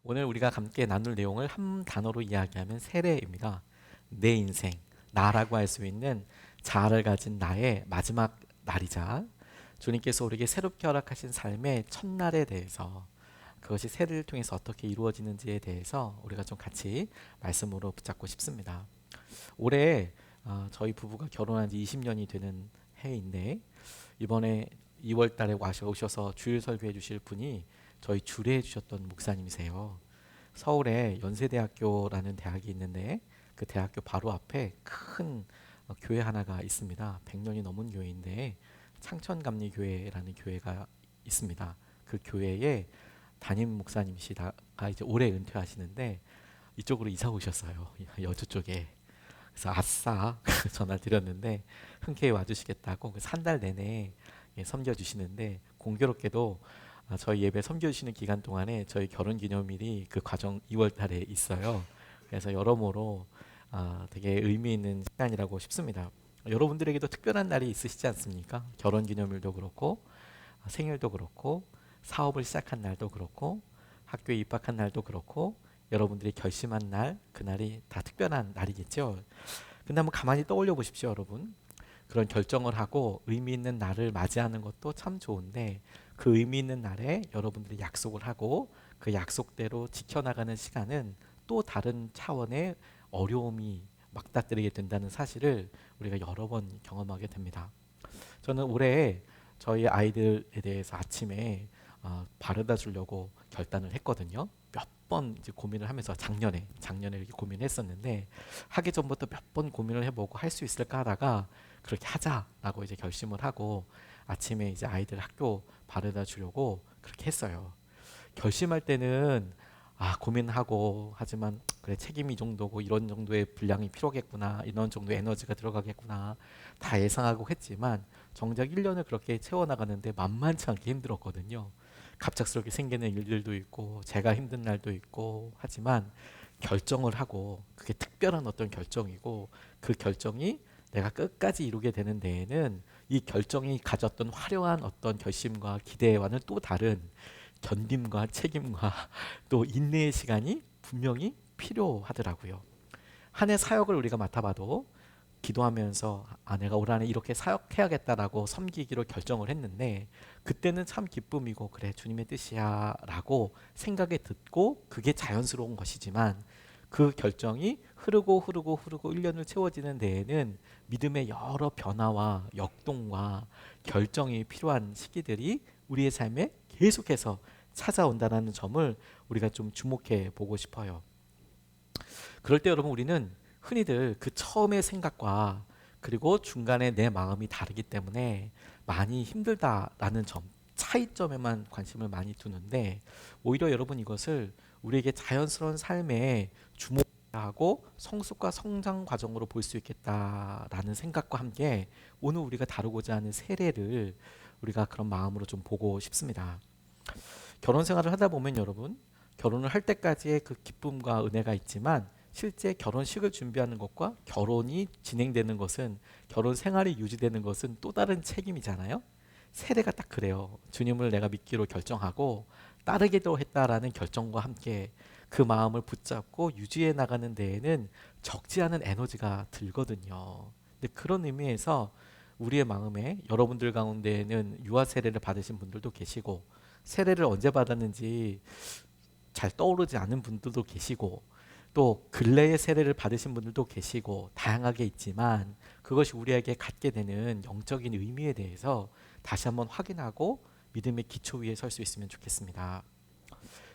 오늘 우리가 함께 나눌 내용을 한 단어로 이야기하면 세례입니다. 내 인생, 나라고 할 수 있는 자아를 가진 나의 마지막 날이자 주님께서 우리에게 새롭게 허락하신 삶의 첫날에 대해서 그것이 세례를 통해서 어떻게 이루어지는지에 대해서 우리가 좀 같이 말씀으로 붙잡고 싶습니다. 올해 저희 부부가 결혼한 지 20년이 되는 해인데 이번에 2월 달에 오셔서 주일 설교해 주실 분이 저희 주례해 주셨던 목사님이세요. 서울에 연세대학교라는 대학이 있는데 그 대학교 바로 앞에 큰 교회 하나가 있습니다. 100년이 넘은 교회인데 창천감리교회라는 교회가 있습니다. 그 교회에 담임 목사님이시다가 이제 올해 은퇴하시는데 이쪽으로 이사 오셨어요. 여주 쪽에. 그래서 아싸 전화 드렸는데 흔쾌히 와주시겠다고 한 달 내내 섬겨주시는데 공교롭게도 저희 예배 섬겨주시는 기간 동안에 저희 결혼 기념일이 그 과정 2월 달에 있어요. 그래서 여러모로 되게 의미 있는 시간이라고 싶습니다. 여러분들에게도 특별한 날이 있으시지 않습니까? 결혼 기념일도 그렇고 생일도 그렇고 사업을 시작한 날도 그렇고 학교에 입학한 날도 그렇고 여러분들이 결심한 날, 그날이 다 특별한 날이겠죠. 근데 한번 가만히 떠올려 보십시오, 여러분. 그런 결정을 하고 의미 있는 날을 맞이하는 것도 참 좋은데 그 의미 있는 날에 여러분들이 약속을 하고 그 약속대로 지켜나가는 시간은 또 다른 차원의 어려움이 맞닥뜨리게 된다는 사실을 우리가 여러 번 경험하게 됩니다. 저는 올해 저희 아이들에 대해서 아침에 바르다 주려고 결단을 했거든요. 몇 번 이제 고민을 하면서 작년에 이렇게 고민했었는데 하기 전부터 몇 번 고민을 해보고 할 수 있을까 하다가 그렇게 하자라고 이제 결심을 하고 아침에 이제 아이들 학교 바르다 주려고 그렇게 했어요. 결심할 때는 고민하고 하지만 그래 책임이 이 정도고 이런 정도의 분량이 필요하겠구나 이런 정도의 에너지가 들어가겠구나 다 예상하고 했지만 정작 1년을 그렇게 채워나가는데 만만치 않게 힘들었거든요. 갑작스럽게 생기는 일들도 있고 제가 힘든 날도 있고 하지만 결정을 하고 그게 특별한 어떤 결정이고 그 결정이 내가 끝까지 이루게 되는 데에는 이 결정이 가졌던 화려한 어떤 결심과 기대와는 또 다른 견딤과 책임과 또 인내의 시간이 분명히 필요하더라고요. 한 해 사역을 우리가 맡아봐도 기도하면서 내가 올 한해 이렇게 사역해야겠다라고 섬기기로 결정을 했는데 그때는 참 기쁨이고 그래 주님의 뜻이야 라고 생각에 듣고 그게 자연스러운 것이지만 그 결정이 흐르고 1년을 채워지는 데에는 믿음의 여러 변화와 역동과 결정이 필요한 시기들이 우리의 삶에 계속해서 찾아온다는 점을 우리가 좀 주목해 보고 싶어요. 그럴 때 여러분 우리는 흔히들 그 처음의 생각과 그리고 중간에 내 마음이 다르기 때문에 많이 힘들다라는 점, 차이점에만 관심을 많이 두는데 오히려 여러분 이것을 우리에게 자연스러운 삶에 주목하고 성숙과 성장 과정으로 볼 수 있겠다라는 생각과 함께 오늘 우리가 다루고자 하는 세례를 우리가 그런 마음으로 좀 보고 싶습니다. 결혼 생활을 하다 보면 여러분 결혼을 할 때까지의 그 기쁨과 은혜가 있지만 실제 결혼식을 준비하는 것과 결혼이 진행되는 것은 결혼 생활이 유지되는 것은 또 다른 책임이잖아요. 세례가 딱 그래요. 주님을 내가 믿기로 결정하고 따르기로 했다라는 결정과 함께 그 마음을 붙잡고 유지해 나가는 데에는 적지 않은 에너지가 들거든요. 근데 그런 의미에서 우리의 마음에 여러분들 가운데에는 유아 세례를 받으신 분들도 계시고 세례를 언제 받았는지 잘 떠오르지 않은 분들도 계시고 또 근래의 세례를 받으신 분들도 계시고 다양하게 있지만 그것이 우리에게 갖게 되는 영적인 의미에 대해서 다시 한번 확인하고 믿음의 기초 위에 설 수 있으면 좋겠습니다.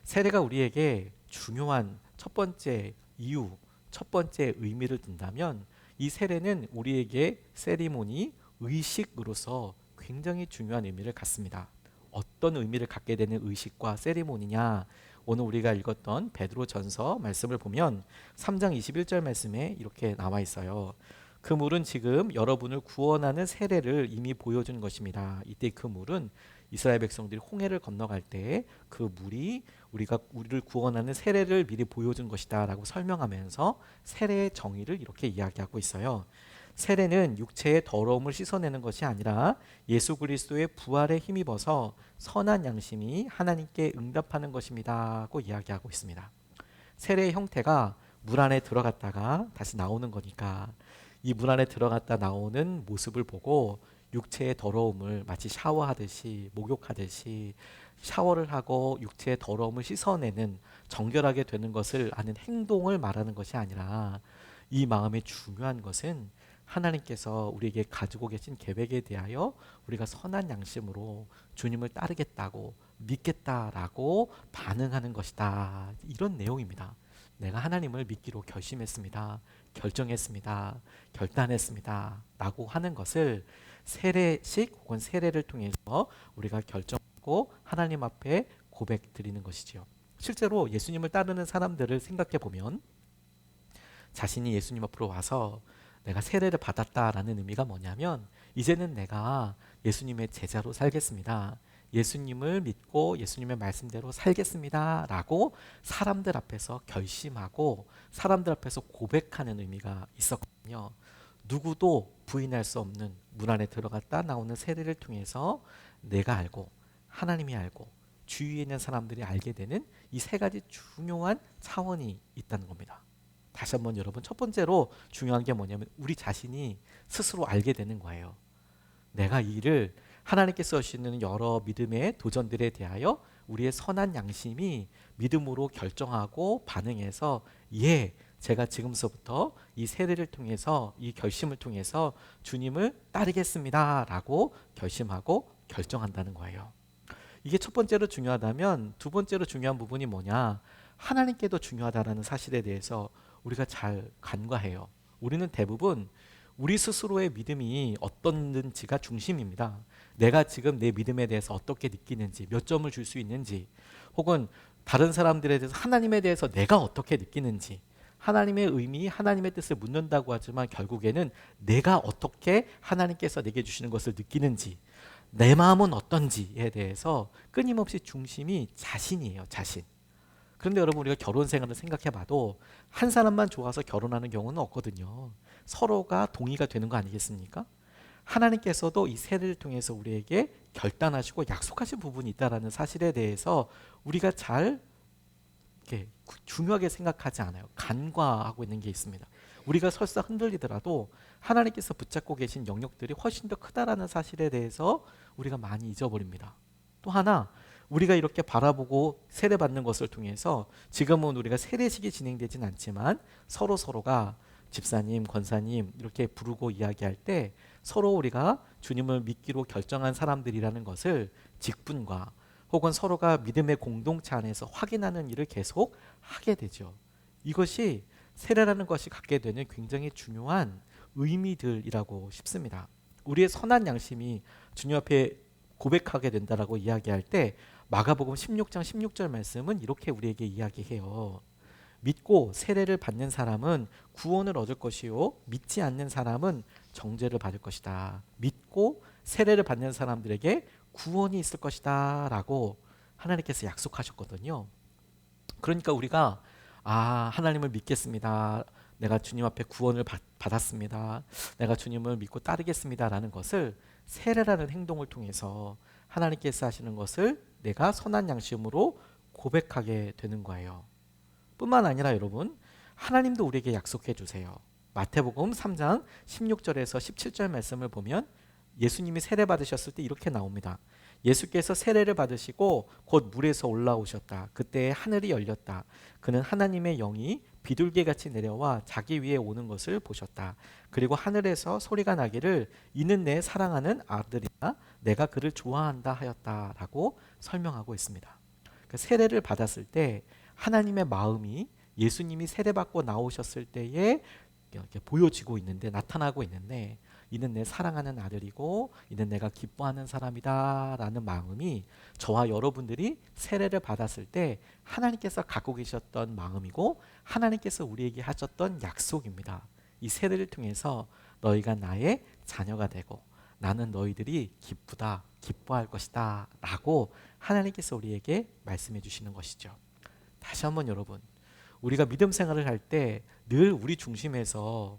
세례가 우리에게 중요한 첫 번째 이유, 첫 번째 의미를 둔다면 이 세례는 우리에게 세리모니, 의식으로서 굉장히 중요한 의미를 갖습니다. 어떤 의미를 갖게 되는 의식과 세리모니냐? 오늘 우리가 읽었던 베드로전서 말씀을 보면 3장 21절 말씀에 이렇게 나와 있어요. 그 물은 지금 여러분을 구원하는 세례를 이미 보여준 것입니다. 이때 그 물은 이스라엘 백성들이 홍해를 건너갈 때 그 물이 우리를 구원하는 세례를 미리 보여준 것이다라고 설명하면서 세례의 정의를 이렇게 이야기하고 있어요. 세례는 육체의 더러움을 씻어내는 것이 아니라 예수 그리스도의 부활에 힘입어서 선한 양심이 하나님께 응답하는 것입니다고 이야기하고 있습니다. 세례의 형태가 물 안에 들어갔다가 다시 나오는 거니까 이 물 안에 들어갔다 나오는 모습을 보고 육체의 더러움을 마치 샤워하듯이 목욕하듯이 샤워를 하고 육체의 더러움을 씻어내는 정결하게 되는 것을 아는 행동을 말하는 것이 아니라 이 마음의 중요한 것은 하나님께서 우리에게 가지고 계신 계획에 대하여 우리가 선한 양심으로 주님을 따르겠다고 믿겠다라고 반응하는 것이다. 이런 내용입니다. 내가 하나님을 믿기로 결심했습니다. 결정했습니다. 결단했습니다. 라고 하는 것을 세례식 혹은 세례를 통해서 우리가 결정하고 하나님 앞에 고백 드리는 것이지요. 실제로 예수님을 따르는 사람들을 생각해 보면 자신이 예수님 앞으로 와서 내가 세례를 받았다라는 의미가 뭐냐면 이제는 내가 예수님의 제자로 살겠습니다. 예수님을 믿고 예수님의 말씀대로 살겠습니다 라고 사람들 앞에서 결심하고 사람들 앞에서 고백하는 의미가 있었거든요. 누구도 부인할 수 없는 문 안에 들어갔다 나오는 세례를 통해서 내가 알고 하나님이 알고 주위에 있는 사람들이 알게 되는 이 세 가지 중요한 차원이 있다는 겁니다. 다시 한번 여러분, 첫 번째로 중요한 게 뭐냐면 우리 자신이 스스로 알게 되는 거예요. 내가 이 일을 하나님께서 하시는 여러 믿음의 도전들에 대하여 우리의 선한 양심이 믿음으로 결정하고 반응해서 제가 지금서부터 이 세례를 통해서 이 결심을 통해서 주님을 따르겠습니다 라고 결심하고 결정한다는 거예요. 이게 첫 번째로 중요하다면 두 번째로 중요한 부분이 뭐냐, 하나님께도 중요하다는 사실에 대해서 우리가 잘 간과해요. 우리는 대부분 우리 스스로의 믿음이 어떤지가 중심입니다. 내가 지금 내 믿음에 대해서 어떻게 느끼는지, 몇 점을 줄 수 있는지, 혹은 다른 사람들에 대해서 하나님에 대해서 내가 어떻게 느끼는지, 하나님의 의미, 하나님의 뜻을 묻는다고 하지만 결국에는 내가 어떻게 하나님께서 내게 주시는 것을 느끼는지, 내 마음은 어떤지에 대해서 끊임없이 중심이 자신이에요. 자신. 그런데 여러분, 우리가 결혼 생활을 생각해 봐도 한 사람만 좋아서 결혼하는 경우는 없거든요. 서로가 동의가 되는 거 아니겠습니까? 하나님께서도 이 세례를 통해서 우리에게 결단하시고 약속하신 부분이 있다는 사실에 대해서 우리가 잘 이렇게 중요하게 생각하지 않아요. 간과하고 있는 게 있습니다. 우리가 설사 흔들리더라도 하나님께서 붙잡고 계신 영역들이 훨씬 더 크다라는 사실에 대해서 우리가 많이 잊어버립니다. 또 하나, 우리가 이렇게 바라보고 세례받는 것을 통해서 지금은 우리가 세례식이 진행되진 않지만 서로가 집사님, 권사님 이렇게 부르고 이야기할 때 서로 우리가 주님을 믿기로 결정한 사람들이라는 것을 직분과 혹은 서로가 믿음의 공동체 안에서 확인하는 일을 계속 하게 되죠. 이것이 세례라는 것이 갖게 되는 굉장히 중요한 의미들이라고 싶습니다. 우리의 선한 양심이 주님 앞에 고백하게 된다라고 이야기할 때 마가복음 16장 16절 말씀은 이렇게 우리에게 이야기해요. 믿고 세례를 받는 사람은 구원을 얻을 것이요 믿지 않는 사람은 정죄를 받을 것이다. 믿고 세례를 받는 사람들에게 구원이 있을 것이다 라고 하나님께서 약속하셨거든요. 그러니까 우리가 하나님을 믿겠습니다, 내가 주님 앞에 구원을 받았습니다, 내가 주님을 믿고 따르겠습니다 라는 것을 세례라는 행동을 통해서 하나님께서 하시는 것을 내가 선한 양심으로 고백하게 되는 거예요. 뿐만 아니라 여러분, 하나님도 우리에게 약속해 주세요. 마태복음 3장 16절에서 17절 말씀을 보면 예수님이 세례 받으셨을 때 이렇게 나옵니다. 예수께서 세례를 받으시고 곧 물에서 올라오셨다. 그때 하늘이 열렸다. 그는 하나님의 영이 비둘기같이 내려와 자기 위에 오는 것을 보셨다. 그리고 하늘에서 소리가 나기를 이는 내 사랑하는 아들이다, 내가 그를 좋아한다 하였다라고 설명하고 있습니다. 그 세례를 받았을 때 하나님의 마음이 예수님이 세례받고 나오셨을 때에 이렇게 보여지고 있는데, 나타나고 있는데, 이는 내 사랑하는 아들이고 이는 내가 기뻐하는 사람이다 라는 마음이 저와 여러분들이 세례를 받았을 때 하나님께서 갖고 계셨던 마음이고 하나님께서 우리에게 하셨던 약속입니다. 이 세례를 통해서 너희가 나의 자녀가 되고 나는 너희들이 기쁘다, 기뻐할 것이다 라고 하나님께서 우리에게 말씀해 주시는 것이죠. 다시 한번 여러분, 우리가 믿음 생활을 할 때 늘 우리 중심에서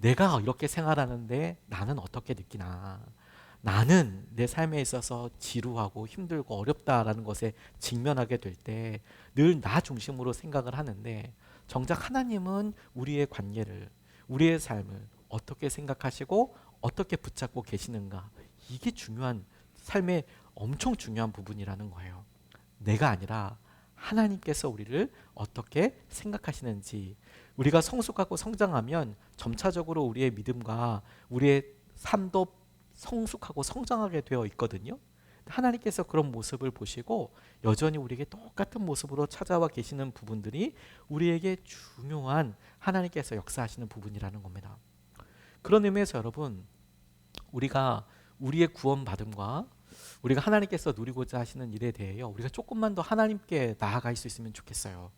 내가 이렇게 생활하는데 나는 어떻게 느끼나? 나는 내 삶에 있어서 지루하고 힘들고 어렵다라는 것에 직면하게 될 때 늘 나 중심으로 생각을 하는데, 정작 하나님은 우리의 관계를, 우리의 삶을 어떻게 생각하시고 어떻게 붙잡고 계시는가, 이게 중요한, 삶의 엄청 중요한 부분이라는 거예요. 내가 아니라 하나님께서 우리를 어떻게 생각하시는지. 우리가 성숙하고 성장하면 점차적으로 우리의 믿음과 우리의 삶도 성숙하고 성장하게 되어 있거든요. 하나님께서 그런 모습을 보시고 여전히 우리에게 똑같은 모습으로 찾아와 계시는 부분들이 우리에게 중요한, 하나님께서 역사하시는 부분이라는 겁니다. 그런 의미에서 여러분, 우리가 우리의 구원받음과 우리가 하나님께서 누리고자 하시는 일에 대하여 우리가 조금만 더 하나님께 나아갈 수 있으면 좋겠어요.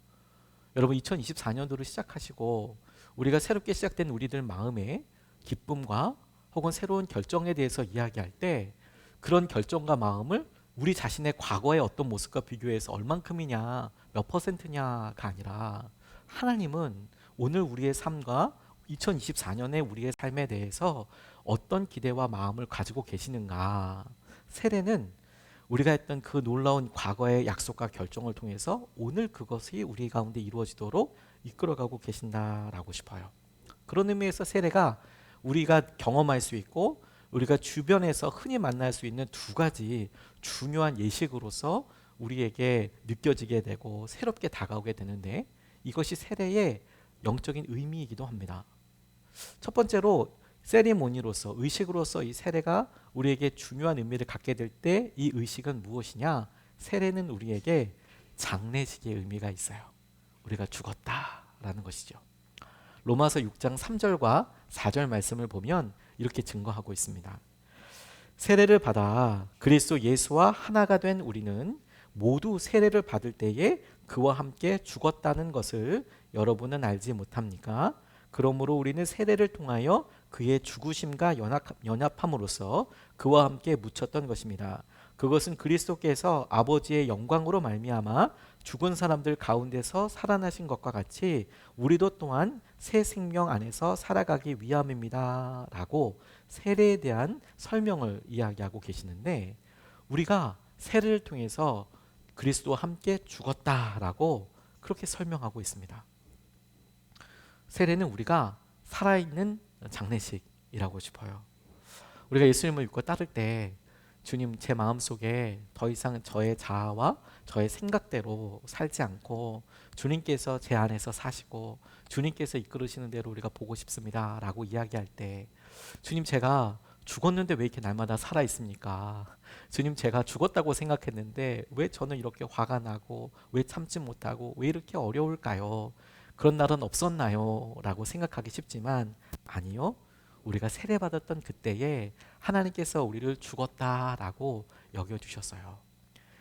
여러분, 2024년도를 시작하시고 우리가 새롭게 시작된 우리들 마음에 기쁨과 혹은 새로운 결정에 대해서 이야기할 때, 그런 결정과 마음을 우리 자신의 과거의 어떤 모습과 비교해서 얼만큼이냐, 몇 퍼센트냐가 아니라, 하나님은 오늘 우리의 삶과 2024년의 우리의 삶에 대해서 어떤 기대와 마음을 가지고 계시는가. 세례는 우리가 했던 그 놀라운 과거의 약속과 결정을 통해서 오늘 그것이 우리 가운데 이루어지도록 이끌어가고 계신다라고 싶어요. 그런 의미에서 세례가 우리가 경험할 수 있고 우리가 주변에서 흔히 만날 수 있는 두 가지 중요한 예식으로서 우리에게 느껴지게 되고 새롭게 다가오게 되는데, 이것이 세례의 영적인 의미이기도 합니다. 첫 번째로, 세리모니로서, 의식으로서 이 세례가 우리에게 중요한 의미를 갖게 될 때 이 의식은 무엇이냐? 세례는 우리에게 장례식의 의미가 있어요. 우리가 죽었다라는 것이죠. 로마서 6장 3절과 4절 말씀을 보면 이렇게 증거하고 있습니다. 세례를 받아 그리스도 예수와 하나가 된 우리는 모두 세례를 받을 때에 그와 함께 죽었다는 것을 여러분은 알지 못합니까? 그러므로 우리는 세례를 통하여 그의 죽으심과 연합함으로써 그와 함께 묻혔던 것입니다. 그것은 그리스도께서 아버지의 영광으로 말미암아 죽은 사람들 가운데서 살아나신 것과 같이 우리도 또한 새 생명 안에서 살아가기 위함입니다 라고 세례에 대한 설명을 이야기하고 계시는데, 우리가 세례를 통해서 그리스도와 함께 죽었다라고 그렇게 설명하고 있습니다. 세례는 우리가 살아있는 장례식이라고 싶어요. 우리가 예수님을 믿고 따를 때, 주님, 제 마음속에 더 이상 저의 자아와 저의 생각대로 살지 않고 주님께서 제 안에서 사시고 주님께서 이끌으시는 대로 우리가 보고 싶습니다 라고 이야기할 때, 주님, 제가 죽었는데 왜 이렇게 날마다 살아 있습니까? 주님, 제가 죽었다고 생각했는데 왜 저는 이렇게 화가 나고 왜 참지 못하고 왜 이렇게 어려울까요? 그런 날은 없었나요? 라고 생각하기 쉽지만, 아니요, 우리가 세례받았던 그때에 하나님께서 우리를 죽었다라고 여겨주셨어요.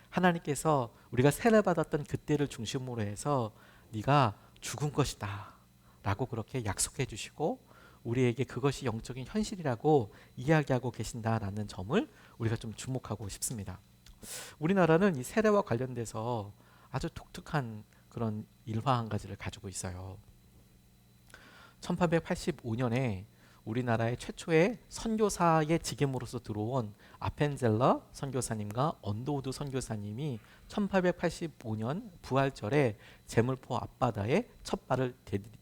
하나님께서 우리가 세례받았던 그때를 중심으로 해서 네가 죽은 것이다 라고 그렇게 약속해 주시고 우리에게 그것이 영적인 현실이라고 이야기하고 계신다라는 점을 우리가 좀 주목하고 싶습니다. 우리나라는 이 세례와 관련돼서 아주 독특한 그런 일화 한 가지를 가지고 있어요. 1885년에 우리나라의 최초의 선교사의 직임으로서 들어온 아펜젤러 선교사님과 언더우드 선교사님이 1885년 부활절에 제물포 앞바다에 첫 발을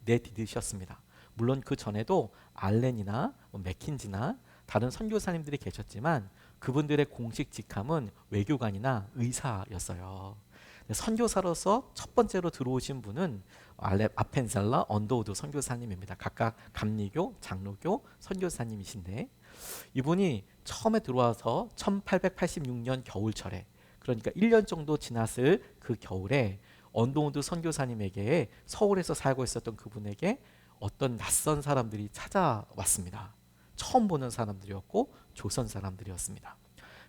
내디디셨습니다. 물론 그 전에도 알렌이나 맥킨지나 다른 선교사님들이 계셨지만 그분들의 공식 직함은 외교관이나 의사였어요. 선교사로서 첫 번째로 들어오신 분은 아펜젤러, 언더우드 선교사님입니다. 각각 감리교, 장로교 선교사님이신데, 이분이 처음에 들어와서 1886년 겨울철에, 그러니까 1년 정도 지났을 그 겨울에 언더우드 선교사님에게, 서울에서 살고 있었던 그분에게 어떤 낯선 사람들이 찾아왔습니다. 처음 보는 사람들이었고 조선 사람들이었습니다.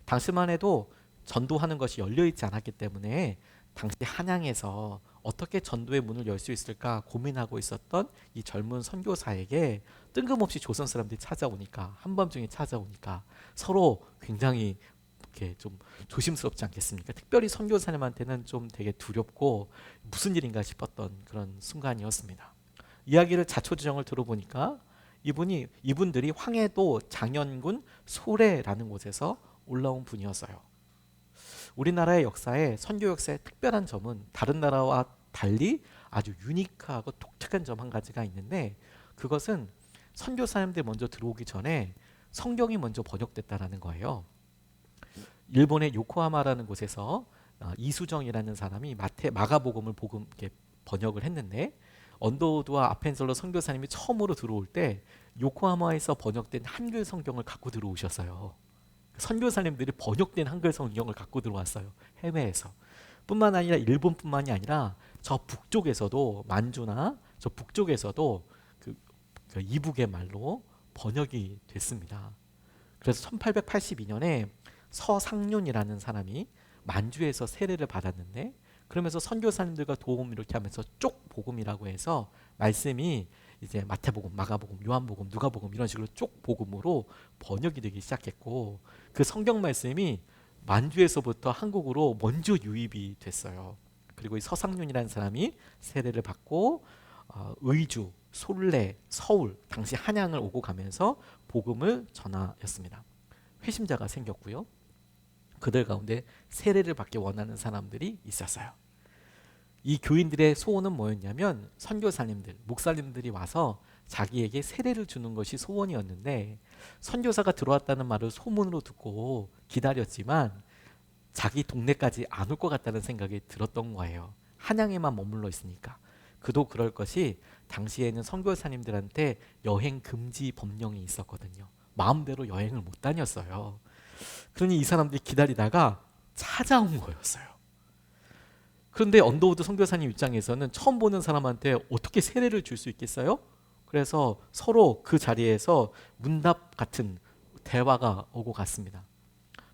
당시만 해도 전도하는 것이 열려있지 않았기 때문에 당시 한양에서 어떻게 전도의 문을 열 수 있을까 고민하고 있었던 이 젊은 선교사에게 뜬금없이 조선 사람들이 찾아오니까, 한밤중에 찾아오니까 서로 굉장히 이렇게 좀 조심스럽지 않겠습니까? 특별히 선교사님한테는 좀 되게 두렵고 무슨 일인가 싶었던 그런 순간이었습니다. 이야기를 자초지종을 들어보니까 이분들이 황해도 장현군 소래라는 곳에서 올라온 분이었어요. 우리나라의 역사에 선교 역사의 특별한 점은 다른 나라와 달리 아주 유니크하고 독특한 점 한 가지가 있는데, 그것은 선교사님들 먼저 들어오기 전에 성경이 먼저 번역됐다라는 거예요. 일본의 요코하마라는 곳에서 이수정이라는 사람이 마가복음을 이렇게 번역을 했는데, 언더우드와 아펜셀러 선교사님이 처음으로 들어올 때 요코하마에서 번역된 한글 성경을 갖고 들어오셨어요. 선교사님들이 번역된 한글 성경을 갖고 들어왔어요. 해외에서. 뿐만 아니라 일본뿐만이 아니라 저 북쪽에서도, 만주나 저 북쪽에서도 그 이북의 말로 번역이 됐습니다. 그래서 1882년에 서상륜이라는 사람이 만주에서 세례를 받았는데, 그러면서 선교사님들과 도움 이렇게 하면서 쪽 복음이라고 해서 말씀이 이제 마태복음, 마가복음, 요한복음, 누가복음 이런 식으로 쪽 복음으로 번역이 되기 시작했고, 그 성경 말씀이 만주에서부터 한국으로 먼저 유입이 됐어요. 그리고 이 서상륜이라는 사람이 세례를 받고 의주, 솔레, 서울, 당시 한양을 오고 가면서 복음을 전하였습니다. 회심자가 생겼고요. 그들 가운데 세례를 받기 원하는 사람들이 있었어요. 이 교인들의 소원은 뭐였냐면, 선교사님들, 목사님들이 와서 자기에게 세례를 주는 것이 소원이었는데, 선교사가 들어왔다는 말을 소문으로 듣고 기다렸지만 자기 동네까지 안 올 것 같다는 생각이 들었던 거예요. 한양에만 머물러 있으니까. 그도 그럴 것이, 당시에는 선교사님들한테 여행 금지 법령이 있었거든요. 마음대로 여행을 못 다녔어요. 그러니 이 사람들이 기다리다가 찾아온 거였어요. 그런데 언더우드 선교사님 입장에서는 처음 보는 사람한테 어떻게 세례를 줄 수 있겠어요? 그래서 서로 그 자리에서 문답 같은 대화가 오고 갔습니다.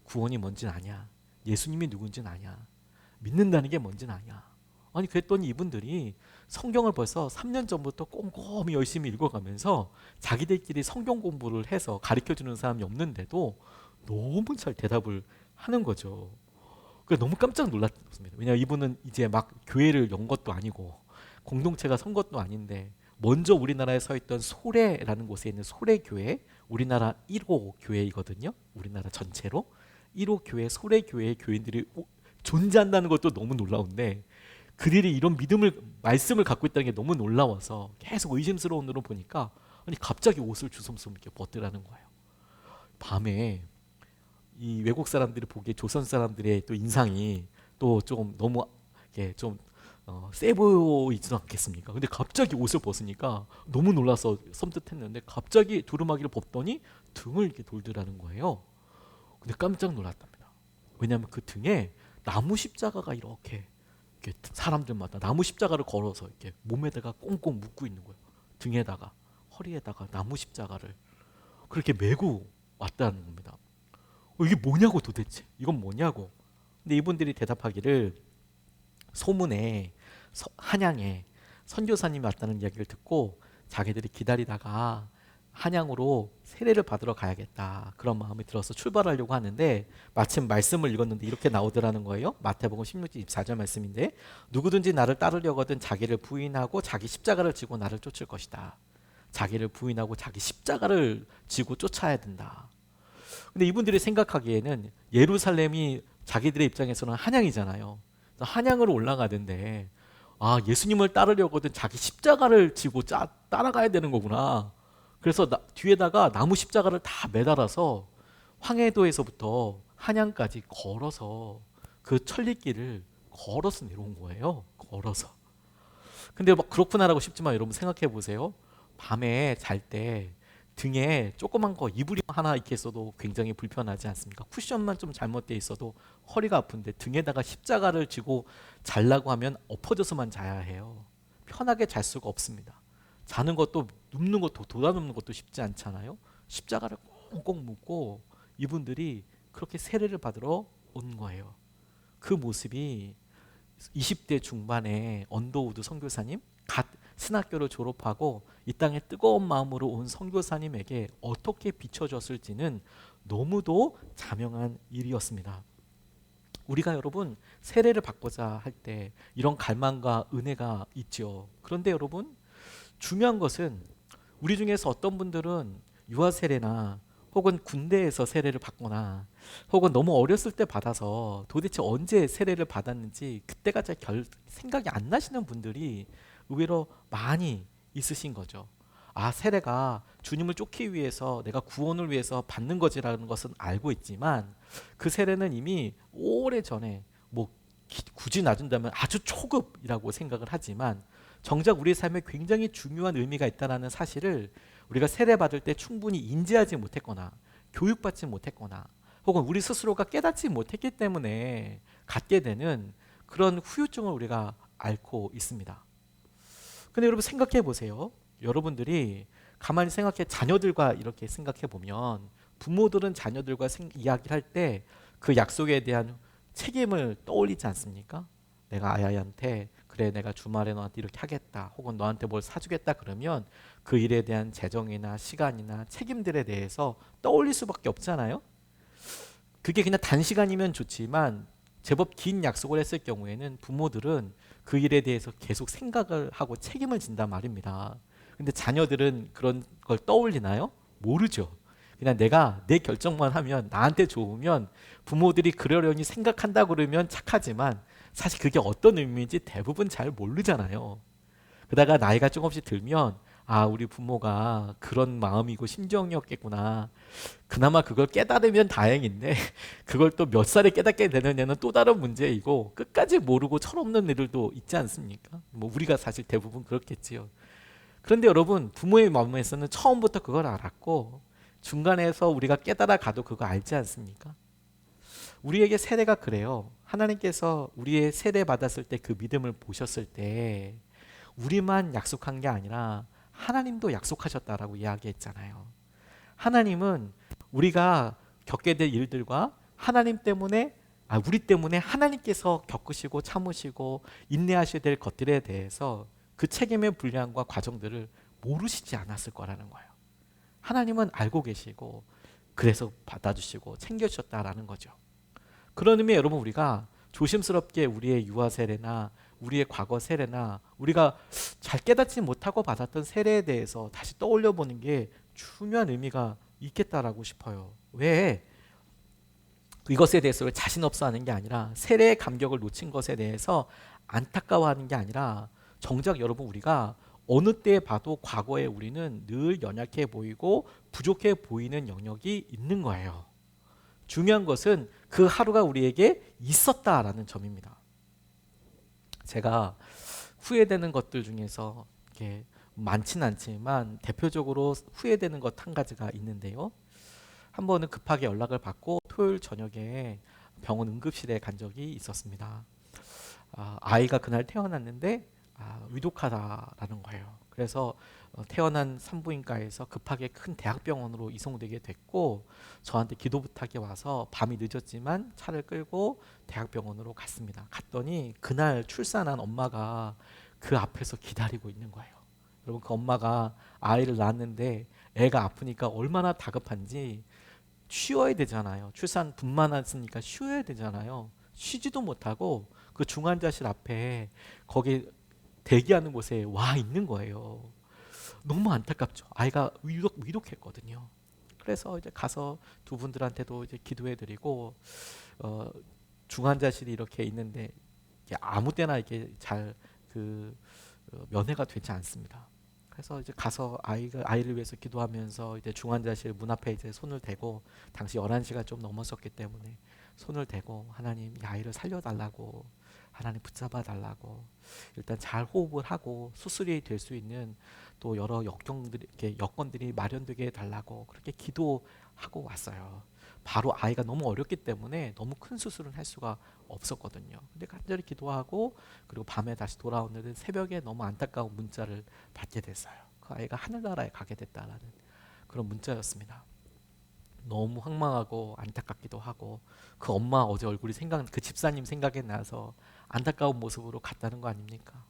구원이 뭔지는 아냐, 예수님이 누군지는 아냐, 믿는다는 게 뭔지는 아냐. 아니, 그랬더니 이분들이 성경을 벌써 3년 전부터 꼼꼼히 열심히 읽어가면서 자기들끼리 성경 공부를 해서 가르쳐주는 사람이 없는데도 너무 잘 대답을 하는 거죠. 그래서 너무 깜짝 놀랐습니다. 왜냐하면 이분은 이제 막 교회를 연 것도 아니고 공동체가 선 것도 아닌데, 먼저 우리나라에 서 있던 소래라는 곳에 있는 소래교회, 우리나라 1호 교회이거든요. 우리나라 전체로 1호 교회, 소래교회의 교인들이 존재한다는 것도 너무 놀라운데, 그들이 이런 말씀을 갖고 있다는 게 너무 놀라워서 계속 의심스러운 눈으로 보니까, 아니 갑자기 옷을 주섬주섬 이렇게 벗더라는 거예요. 밤에 이 외국 사람들이 보기에 조선 사람들의 또 인상이 또 좀 너무 이렇게 좀 세 보이지도 않겠습니까? 근데 갑자기 옷을 벗으니까 너무 놀라서 섬뜩했는데, 갑자기 두루마기를 벗더니 등을 이렇게 돌더라는 거예요. 근데 깜짝 놀랐답니다. 왜냐하면 그 등에 나무 십자가가 이렇게 사람들마다 나무 십자가를 걸어서 이렇게 몸에다가 꽁꽁 묶고 있는 거예요. 등에다가, 허리에다가 나무 십자가를 그렇게 메고 왔다는 겁니다. 이게 뭐냐고, 도대체 이건 뭐냐고. 근데 이분들이 대답하기를, 소문에 한양에 선교사님이 왔다는 이야기를 듣고 자기들이 기다리다가 한양으로 세례를 받으러 가야겠다, 그런 마음이 들어서 출발하려고 하는데, 마침 말씀을 읽었는데 이렇게 나오더라는 거예요. 마태복음 16장 24절 말씀인데, 누구든지 나를 따르려거든 자기를 부인하고 자기 십자가를 지고 나를 쫓을 것이다. 자기를 부인하고 자기 십자가를 지고 쫓아야 된다. 근데 이분들이 생각하기에는 예루살렘이 자기들의 입장에서는 한양이잖아요. 한양으로 올라가는데, 예수님을 따르려거든 자기 십자가를 지고 따라가야 되는 거구나. 그래서 뒤에다가 나무 십자가를 다 매달아서 황해도에서부터 한양까지 걸어서 그 천리길을 걸어서 내려온 거예요. 걸어서. 근데 막 그렇구나라고 싶지만, 여러분 생각해 보세요. 밤에 잘 때 등에 조그만 거 이불이 하나 이렇게 있어도 굉장히 불편하지 않습니까? 쿠션만 좀 잘못돼 있어도 허리가 아픈데, 등에다가 십자가를 지고 자려고 하면 엎어져서만 자야 해요. 편하게 잘 수가 없습니다. 자는 것도, 눕는 것도, 돌아눕는 것도 쉽지 않잖아요. 십자가를 꽁꽁 묶고 이분들이 그렇게 세례를 받으러 온 거예요. 그 모습이 20대 중반에 언더우드 선교사님, 갓 신학교를 졸업하고 이 땅에 뜨거운 마음으로 온 선교사님에게 어떻게 비춰졌을지는 너무도 자명한 일이었습니다. 우리가 여러분 세례를 받고자 할 때 이런 갈망과 은혜가 있죠. 그런데 여러분, 중요한 것은 우리 중에서 어떤 분들은 유아 세례나 혹은 군대에서 세례를 받거나 혹은 너무 어렸을 때 받아서 도대체 언제 세례를 받았는지 그때가 잘 생각이 안 나시는 분들이 의외로 많이 있으신 거죠. 아, 세례가 주님을 쫓기 위해서 내가 구원을 위해서 받는 것이라는 것은 알고 있지만 그 세례는 이미 오래전에 뭐 굳이 나눈다면 아주 초급이라고 생각을 하지만 정작 우리 삶에 굉장히 중요한 의미가 있다는 사실을 우리가 세례받을 때 충분히 인지하지 못했거나 교육받지 못했거나 혹은 우리 스스로가 깨닫지 못했기 때문에 갖게 되는 그런 후유증을 우리가 앓고 있습니다. 근데 여러분 생각해 보세요. 여러분들이 가만히 생각해 자녀들과 이렇게 생각해 보면 부모들은 자녀들과 이야기를 할 때 그 약속에 대한 책임을 떠올리지 않습니까? 내가 아이한테 그래 내가 주말에 너한테 이렇게 하겠다 혹은 너한테 뭘 사주겠다 그러면 그 일에 대한 재정이나 시간이나 책임들에 대해서 떠올릴 수밖에 없잖아요. 그게 그냥 단시간이면 좋지만 제법 긴 약속을 했을 경우에는 부모들은 그 일에 대해서 계속 생각을 하고 책임을 진단 말입니다. 근데 자녀들은 그런 걸 떠올리나요? 모르죠. 그냥 내가 내 결정만 하면 나한테 좋으면 부모들이 그러려니 생각한다 그러면 착하지만 사실 그게 어떤 의미인지 대부분 잘 모르잖아요. 그러다가 나이가 조금씩 들면 아, 우리 부모가 그런 마음이고 심정이었겠구나. 그나마 그걸 깨달으면 다행인데 그걸 또 몇 살에 깨닫게 되느냐는 또 다른 문제이고 끝까지 모르고 철없는 애들도 있지 않습니까? 뭐 우리가 사실 대부분 그렇겠지요. 그런데 여러분 부모의 마음에서는 처음부터 그걸 알았고 중간에서 우리가 깨달아 가도 그거 알지 않습니까? 우리에게 세례가 그래요. 하나님께서 우리의 세례 받았을 때 그 믿음을 보셨을 때 우리만 약속한 게 아니라 하나님도 약속하셨다라고 이야기했잖아요. 하나님은 우리가 겪게 될 일들과 하나님 때문에 우리 때문에 하나님께서 겪으시고 참으시고 인내하셔야 될 것들에 대해서 그 책임의 분량과 과정들을 모르시지 않았을 거라는 거예요. 하나님은 알고 계시고 그래서 받아주시고 챙겨주셨다라는 거죠. 그런 의미에 여러분 우리가 조심스럽게 우리의 유아 세례나 우리의 과거 세례나 우리가 잘 깨닫지 못하고 받았던 세례에 대해서 다시 떠올려 보는 게 중요한 의미가 있겠다라고 싶어요. 왜? 이것에 대해서 자신 없어 하는 게 아니라 세례의 감격을 놓친 것에 대해서 안타까워하는 게 아니라 정작 여러분 우리가 어느 때 봐도 과거에 우리는 늘 연약해 보이고 부족해 보이는 영역이 있는 거예요. 중요한 것은 그 하루가 우리에게 있었다라는 점입니다. 제가 후회되는 것들 중에서 이렇게 많진 않지만 대표적으로 후회되는 것 한 가지가 있는데요. 한 번은 급하게 연락을 받고 토요일 저녁에 병원 응급실에 간 적이 있었습니다. 아이가 그날 태어났는데 위독하다라는 거예요. 그래서 태어난 산부인과에서 급하게 큰 대학병원으로 이송되게 됐고 저한테 기도 부탁이 와서 밤이 늦었지만 차를 끌고 대학병원으로 갔습니다. 갔더니 그날 출산한 엄마가 그 앞에서 기다리고 있는 거예요. 여러분 그 엄마가 아이를 낳았는데 애가 아프니까 얼마나 다급한지 쉬어야 되잖아요. 출산분만 왔으니까 쉬어야 되잖아요. 쉬지도 못하고 그 중환자실 앞에 거기 대기하는 곳에 와 있는 거예요. 너무 안타깝죠. 아이가 위독했거든요. 그래서 이제 가서 두 분들한테도 이제 기도해드리고 어, 중환자실이 이렇게 있는데 이게 아무 때나 이게 잘그 면회가 되지 않습니다. 그래서 이제 가서 아이를 위해서 기도하면서 이제 중환자실 문 앞에 이제 손을 대고 당시 11시가 좀 넘었었기 때문에 손을 대고 하나님 이 아이를 살려달라고 하나님 붙잡아 달라고 일단 잘 호흡을 하고 수술이 될 수 있는 또 여러 여건들이 마련되게 해달라고 그렇게 기도하고 왔어요. 바로 아이가 너무 어렸기 때문에 너무 큰 수술은 할 수가 없었거든요. 근데 간절히 기도하고 그리고 밤에 다시 돌아오는 새벽에 너무 안타까운 문자를 받게 됐어요. 그 아이가 하늘나라에 가게 됐다라는 그런 문자였습니다. 너무 황망하고 안타깝기도 하고 그 엄마 어제 얼굴이 그 집사님 생각이 나서 안타까운 모습으로 갔다는 거 아닙니까?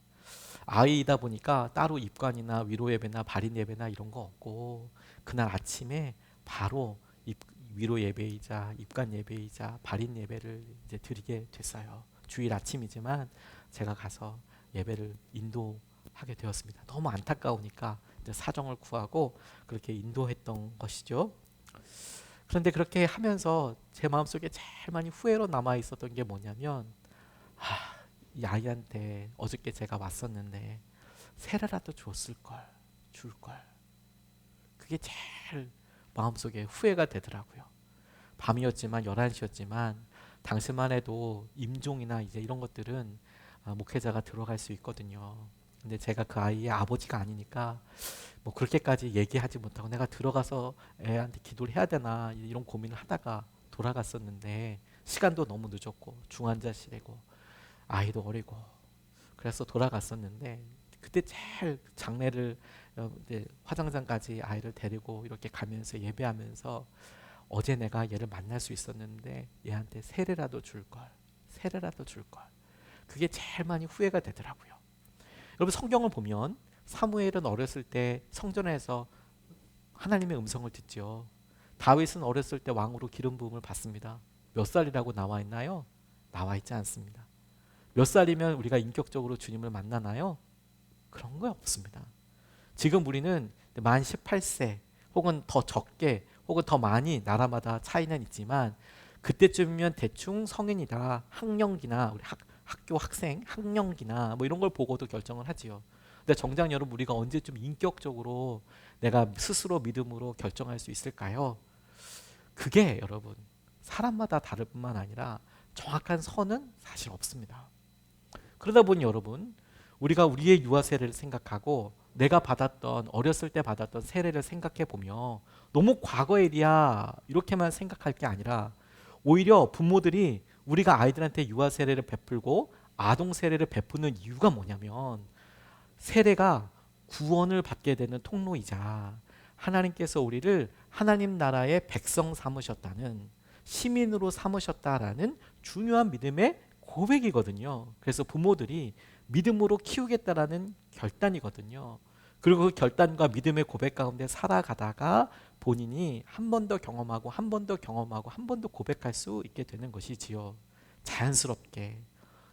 아이이다 보니까 따로 입관이나 위로 예배나 발인 예배나 이런 거 없고 그날 아침에 바로 위로 예배이자 입관 예배이자 발인 예배를 이제 드리게 됐어요. 주일 아침이지만 제가 가서 예배를 인도하게 되었습니다. 너무 안타까우니까 여러분들 사정을 구하고 그렇게 인도했던 것이죠. 그런데 그렇게 하면서 제 마음속에 제일 많이 후회로 남아 있었던 게 뭐냐면, 이 아이한테 어저께 제가 왔었는데 세례라도 줬을 걸, 줄 걸. 그게 제일 마음속에 후회가 되더라고요. 밤이었지만 11시였지만 당시만 해도 임종이나 이제 이런 것들은 목회자가 들어갈 수 있거든요. 근데 제가 그 아이의 아버지가 아니니까 뭐 그렇게까지 얘기하지 못하고 내가 들어가서 애한테 기도를 해야 되나 이런 고민을 하다가 돌아갔었는데, 시간도 너무 늦었고 중환자실이고 아이도 어리고 그래서 돌아갔었는데, 그때 제일 장례를 이제 화장장까지 아이를 데리고 이렇게 가면서 예배하면서 어제 내가 얘를 만날 수 있었는데 얘한테 세례라도 줄 걸, 세례라도 줄 걸. 그게 제일 많이 후회가 되더라고요. 여러분 성경을 보면 사무엘은 어렸을 때 성전에서 하나님의 음성을 듣죠. 다윗은 어렸을 때 왕으로 기름 부음을 받습니다. 몇 살이라고 나와 있나요? 나와 있지 않습니다. 몇 살이면 우리가 인격적으로 주님을 만나나요? 그런 거 없습니다. 지금 우리는 만 18세 혹은 더 적게 혹은 더 많이 나라마다 차이는 있지만 그때쯤이면 대충 성인이다, 학령기나 우리 학교 학생 학령기나 뭐 이런 걸 보고도 결정을 하지요. 근데 정작 여러분 우리가 언제쯤 인격적으로 내가 스스로 믿음으로 결정할 수 있을까요? 그게 여러분 사람마다 다를 뿐만 아니라 정확한 선은 사실 없습니다. 그러다 보니 여러분 우리가 우리의 유아 세례를 생각하고 내가 받았던 어렸을 때 받았던 세례를 생각해 보며 너무 과거의 일이야 이렇게만 생각할 게 아니라, 오히려 부모들이 우리가 아이들한테 유아 세례를 베풀고 아동 세례를 베푸는 이유가 뭐냐면, 세례가 구원을 받게 되는 통로이자 하나님께서 우리를 하나님 나라의 백성 삼으셨다는, 시민으로 삼으셨다라는 중요한 믿음의 고백이거든요. 그래서 부모들이 믿음으로 키우겠다라는 결단이거든요. 그리고 그 결단과 믿음의 고백 가운데 살아가다가 본인이 한 번 더 경험하고 한 번 더 경험하고 한 번 더 고백할 수 있게 되는 것이지요. 자연스럽게.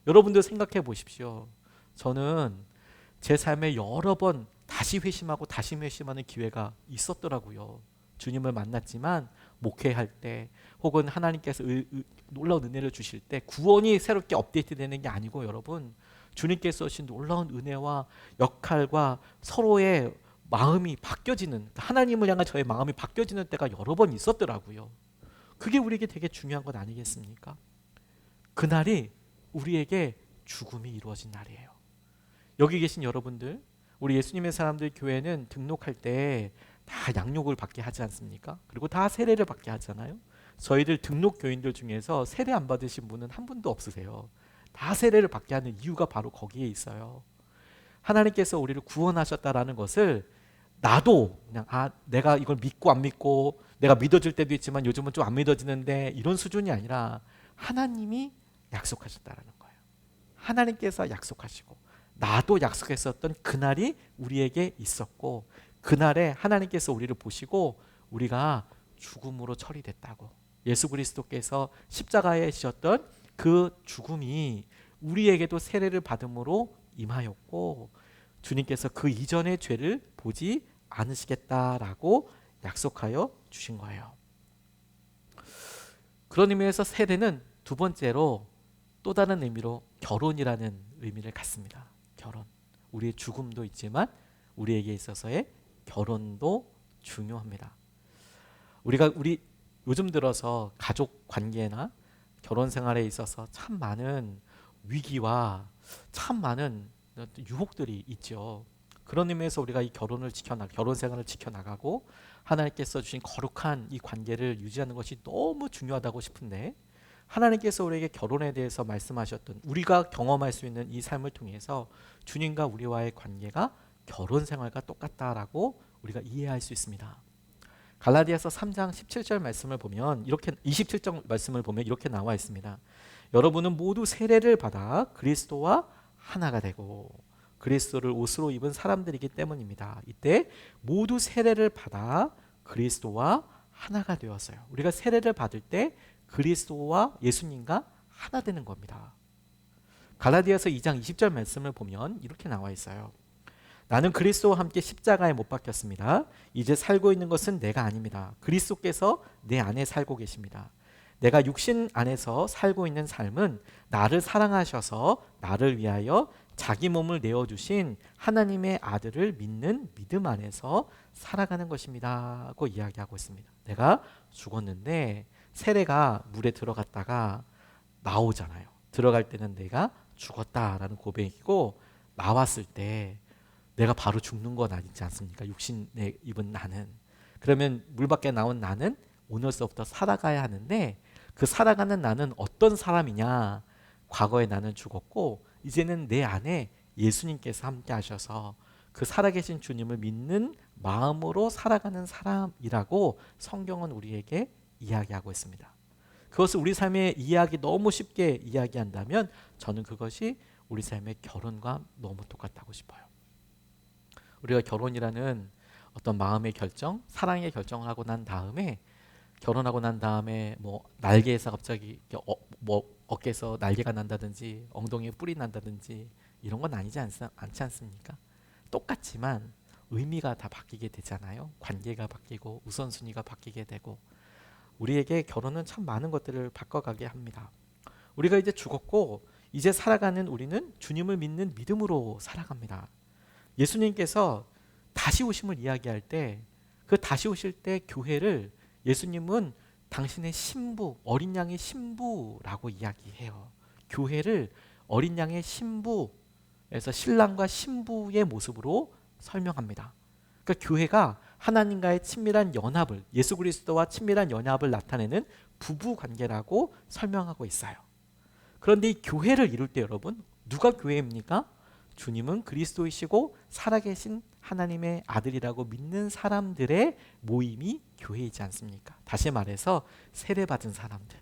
여러분들 생각해 보십시오. 저는 제 삶에 여러 번 다시 회심하고 다시 회심하는 기회가 있었더라고요. 주님을 만났지만 목회할 때 혹은 하나님께서 놀라운 은혜를 주실 때 구원이 새롭게 업데이트되는 게 아니고, 여러분 주님께서 주신 놀라운 은혜와 역할과 서로의 마음이 바뀌어지는, 하나님을 향한 저의 마음이 바뀌어지는 때가 여러 번 있었더라고요. 그게 우리에게 되게 중요한 것 아니겠습니까? 그날이 우리에게 죽음이 이루어진 날이에요. 여기 계신 여러분들, 우리 예수님의 사람들 교회는 등록할 때 다 양육을 받게 하지 않습니까? 그리고 다 세례를 받게 하잖아요. 저희들 등록 교인들 중에서 세례 안 받으신 분은 한 분도 없으세요. 다 세례를 받게 하는 이유가 바로 거기에 있어요. 하나님께서 우리를 구원하셨다라는 것을 나도 그냥 내가 이걸 믿고 안 믿고, 내가 믿어질 때도 있지만 요즘은 좀 안 믿어지는데 이런 수준이 아니라 하나님이 약속하셨다라는 거예요. 하나님께서 약속하시고 나도 약속했었던 그날이 우리에게 있었고, 그날에 하나님께서 우리를 보시고 우리가 죽음으로 처리됐다고, 예수 그리스도께서 십자가에 지셨던 그 죽음이 우리에게도 세례를 받음으로 임하였고, 주님께서 그 이전의 죄를 보지 않으시겠다라고 약속하여 주신 거예요. 그런 의미에서 세례는 두 번째로 또 다른 의미로 결혼이라는 의미를 갖습니다. 결혼. 우리의 죽음도 있지만 우리에게 있어서의 결혼도 중요합니다. 우리 요즘 들어서 가족 관계나 결혼 생활에 있어서 참 많은 위기와 참 많은 유혹들이 있죠. 그런 의미에서 우리가 이 결혼 생활을 지켜나가고 하나님께서 주신 거룩한 이 관계를 유지하는 것이 너무 중요하다고 싶은데, 하나님께서 우리에게 결혼에 대해서 말씀하셨던, 우리가 경험할 수 있는 이 삶을 통해서 주님과 우리와의 관계가 결혼 생활과 똑같다라고 우리가 이해할 수 있습니다. 갈라디아서 3장 17절 말씀을 보면 이렇게, 27절 말씀을 보면 이렇게 나와 있습니다. 여러분은 모두 세례를 받아 그리스도와 하나가 되고 그리스도를 옷으로 입은 사람들이기 때문입니다. 이때 모두 세례를 받아 그리스도와 하나가 되었어요. 우리가 세례를 받을 때 그리스도와 예수님과 하나 되는 겁니다. 갈라디아서 2장 20절 말씀을 보면 이렇게 나와 있어요. 나는 그리스도와 함께 십자가에 못 박혔습니다. 이제 살고 있는 것은 내가 아닙니다. 그리스도께서 내 안에 살고 계십니다. 내가 육신 안에서 살고 있는 삶은 나를 사랑하셔서 나를 위하여 자기 몸을 내어주신 하나님의 아들을 믿는 믿음 안에서 살아가는 것입니다 고 이야기하고 있습니다. 내가 죽었는데 세례가 물에 들어갔다가 나오잖아요. 들어갈 때는 내가 죽었다라는 고백이고, 나왔을 때 내가 바로 죽는 건 아니지 않습니까? 육신에 입은 나는. 그러면 물 밖에 나온 나는 오늘서부터 살아가야 하는데, 그 살아가는 나는 어떤 사람이냐? 과거에 나는 죽었고 이제는 내 안에 예수님께서 함께 하셔서 그 살아계신 주님을 믿는 마음으로 살아가는 사람이라고 성경은 우리에게 이야기하고 있습니다. 그것을 우리 삶에 이해하기 너무 쉽게 이야기한다면 저는 그것이 우리 삶의 결혼과 너무 똑같다고 싶어요. 우리가 결혼이라는 어떤 마음의 결정, 사랑의 결정을 하고 난 다음에, 결혼하고 난 다음에 뭐 날개에서 갑자기 뭐 어깨에서 날개가 난다든지 엉덩이에 뿔이 난다든지 이런 건 아니지 않지 않습니까? 똑같지만 의미가 다 바뀌게 되잖아요. 관계가 바뀌고 우선순위가 바뀌게 되고, 우리에게 결혼은 참 많은 것들을 바꿔가게 합니다. 우리가 이제 죽었고 이제 살아가는 우리는 주님을 믿는 믿음으로 살아갑니다. 예수님께서 다시 오심을 이야기할 때, 그 다시 오실 때 교회를 예수님은 당신의 신부, 어린 양의 신부라고 이야기해요. 교회를 어린 양의 신부에서 신랑과 신부의 모습으로 설명합니다. 그러니까 교회가 하나님과의 친밀한 연합을, 예수 그리스도와 친밀한 연합을 나타내는 부부 관계라고 설명하고 있어요. 그런데 이 교회를 이룰 때 여러분, 누가 교회입니까? 주님은 그리스도이시고 살아계신 하나님의 아들이라고 믿는 사람들의 모임이 교회이지 않습니까? 다시 말해서 세례받은 사람들,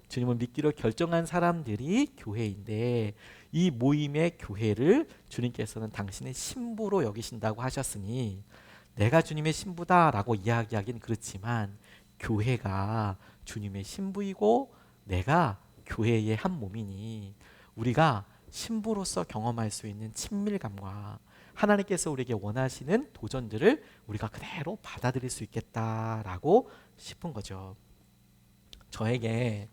주님을 믿기로 결정한 사람들이 교회인데, 이 모임의 교회를 주님께서는 당신의 신부로 여기신다고 하셨으니, 내가 주님의 신부다라고 이야기하긴 그렇지만 교회가 주님의 신부이고 내가 교회의 한 몸이니, 우리가 신부로서 경험할 수 있는 친밀감과 하나님께서 우리에게 원하시는 도전들을 우리가 그대로 받아들일 수 있겠다라고 싶은 거죠. 저에게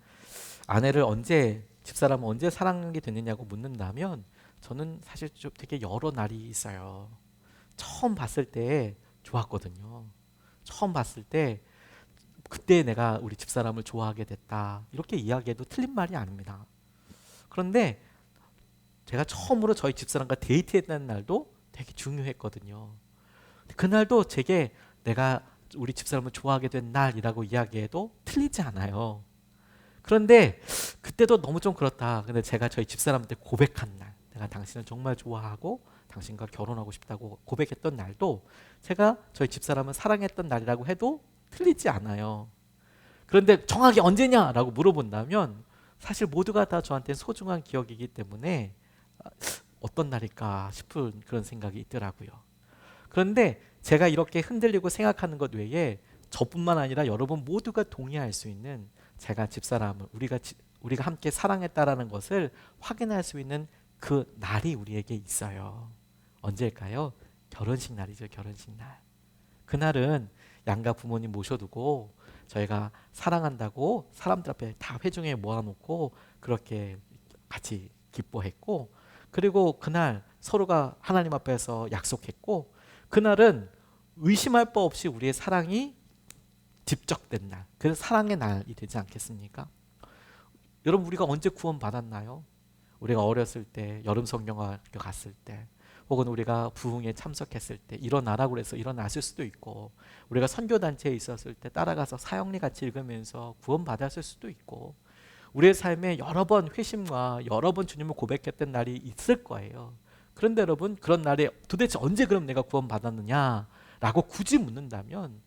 아내를 언제, 집사람을 언제 사랑하게 됐느냐고 묻는다면 저는 사실 좀 되게 여러 날이 있어요. 처음 봤을 때 좋았거든요. 처음 봤을 때 그때 내가 우리 집사람을 좋아하게 됐다, 이렇게 이야기해도 틀린 말이 아닙니다. 그런데 제가 처음으로 저희 집사람과 데이트했다는 날도 되게 중요했거든요. 그날도 제게 내가 우리 집사람을 좋아하게 된 날이라고 이야기해도 틀리지 않아요. 그런데 그때도 너무 좀 그렇다. 근데 제가 저희 집사람한테 고백한 날, 내가 당신을 정말 좋아하고 당신과 결혼하고 싶다고 고백했던 날도 제가 저희 집사람을 사랑했던 날이라고 해도 틀리지 않아요. 그런데 정확히 언제냐라고 물어본다면 사실 모두가 다 저한테 소중한 기억이기 때문에 어떤 날일까 싶은 그런 생각이 있더라고요. 그런데 제가 이렇게 흔들리고 생각하는 것 외에 저뿐만 아니라 여러분 모두가 동의할 수 있는, 제가 집사람을 우리가 함께 사랑했다라는 것을 확인할 수 있는 그 날이 우리에게 있어요. 언제일까요? 결혼식 날이죠. 결혼식 날. 그날은 양가 부모님 모셔두고 저희가 사랑한다고 사람들 앞에 다 회중에 모아놓고 그렇게 같이 기뻐했고, 그리고 그날 서로가 하나님 앞에서 약속했고, 그날은 의심할 바 없이 우리의 사랑이 집적된 날, 그 사랑의 날이 되지 않겠습니까? 여러분, 우리가 언제 구원 받았나요? 우리가 어렸을 때, 여름 성경학교 갔을 때, 혹은 우리가 부흥에 참석했을 때 일어나라고 해서 일어났을 수도 있고, 우리가 선교단체에 있었을 때 따라가서 사형리 같이 읽으면서 구원 받았을 수도 있고, 우리의 삶에 여러 번 회심과 여러 번 주님을 고백했던 날이 있을 거예요. 그런데 여러분, 그런 날에 도대체 언제 그럼 내가 구원 받았느냐라고 굳이 묻는다면,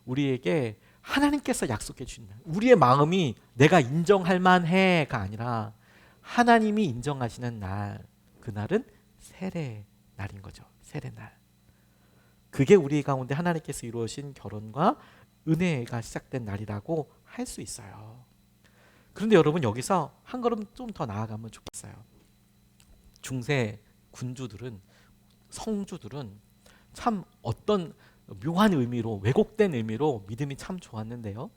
우리에게 하나님께서 약속해 주신 날, 우리의 마음이 내가 인정할 만해가 아니라 하나님이 인정하시는 날, 그날은 세례 날인 거죠. 세례 날. 그게 우리 가운데 하나님께서 이루어진 결혼과 은혜가 시작된 날이라고 할 수 있어요. 그런데 여러분, 여기서 한 걸음 좀 더 나아가면 좋겠어요. 중세 군주들은 성주들은 참 어떤 묘한 의미로, 왜곡된 의미로 믿음이 참 좋았는데요.